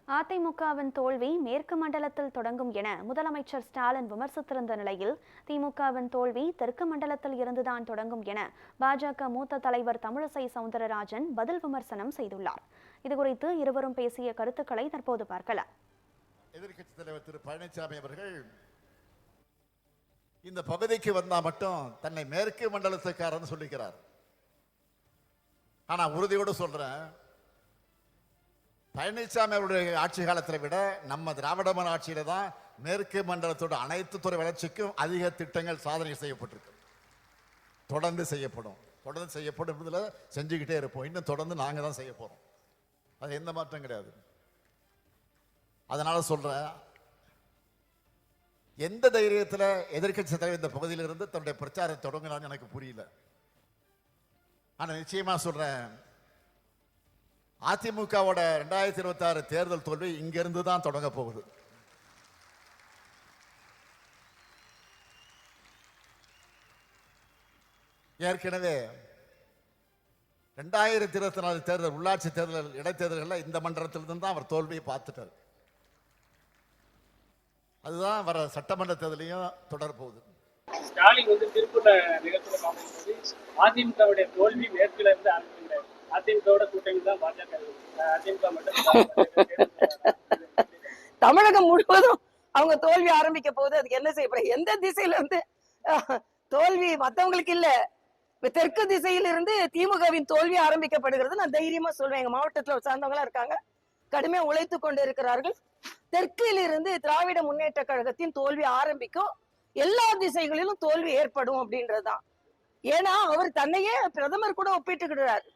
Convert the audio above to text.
அதிமுகவின் தோல்வி மேற்கு மண்டலத்தில் தொடங்கும் என முதலமைச்சர் ஸ்டாலின் விமர்சித்திருந்த நிலையில் திமுகவின் தோல்வி தெற்கு மண்டலத்தில் இருந்துதான் தொடங்கும் என பாஜக மூத்த தலைவர் தமிழிசை சவுந்தரராஜன் பதில் விமர்சனம் செய்துள்ளார். இதுகுறித்து இருவரும் பேசிய கருத்துக்களை தற்போது பார்க்கலாம். எதிர்க்கட்சித் தலைவர் திரு பழனிசாமி அவர்கள் இந்த பகுதிக்கு வந்தா மட்டும் தன்னை மேற்கு மண்டலத்துக்காரன்னு சொல்லிக்கிறார். ஆனா உறுதியோடு சொல்றேன், பழனிசாமி அவருடைய ஆட்சி காலத்தை விட நம்ம திராவிட மாடல் ஆட்சியில தான் மேற்கு மண்டலத்தோட அனைத்து துறை வளர்ச்சிக்கும் அதிக திட்டங்கள் சாதனை செய்யப்பட்டிருக்கு. தொடர்ந்து செய்யப்படும் செஞ்சுக்கிட்டே இருப்போம். இன்னும் தொடர்ந்து நாங்க தான் செய்ய போறோம். அது எந்த மாற்றம் கிடையாது. அதனால சொல்றேன், எந்த தைரியத்தில் எதிர்க்கட்சி தலைவர் இந்த பகுதியில் இருந்து தன்னுடைய பிரச்சாரத்தை தொடங்கினான்னு எனக்கு புரியல. ஆனா நிச்சயமா சொல்றேன், அதிமுகவோட 2026 தேர்தல் தோல்வி இங்கிருந்து தான் தொடங்க போகுது. ஏற்கனவே 2024 தேர்தல், உள்ளாட்சி தேர்தல், இடைத்தேர்தல்கள் இந்த மண்டலத்திலிருந்து தான் அவர் தோல்வியை பார்த்துட்டார். அதுதான் வர சட்டமன்ற தேர்தலையும் தொடர் போகுது. ஸ்டாலின் திருப்பூர்ல நிகழ்ச்சியில் காமிக்கும்போது அதிமுகவுடைய தோல்வி மேற்குல இருந்து ஆரம்பிக்கின்றார். அதிமுகவோட கூட்டணி தான் பாஜக. அதிமுக மட்டும் தமிழகம் முழுவதும் அவங்க தோல்வி ஆரம்பிக்க போகுது. அதுக்கு என்ன செய்யப்படும்? எந்த திசையில இருந்து தோல்வி மத்தவங்களுக்கு இல்ல, தெற்கு திசையில இருந்து திமுகவின் தோல்வி ஆரம்பிக்கப்படுகிறது. நான் தைரியமா சொல்வேன், எங்க மாவட்டத்துல சார்ந்தவங்களா இருக்காங்க, கடுமையா உழைத்து கொண்டு இருக்கிறார்கள். தெற்கில் இருந்து திராவிட முன்னேற்ற கழகத்தின் தோல்வி ஆரம்பிக்கும். எல்லா திசைகளிலும் தோல்வி ஏற்படும் அப்படின்றதுதான். ஏன்னா அவர் தன்னையே பிரதமர் கூட ஒப்பிட்டுக்கிறார்.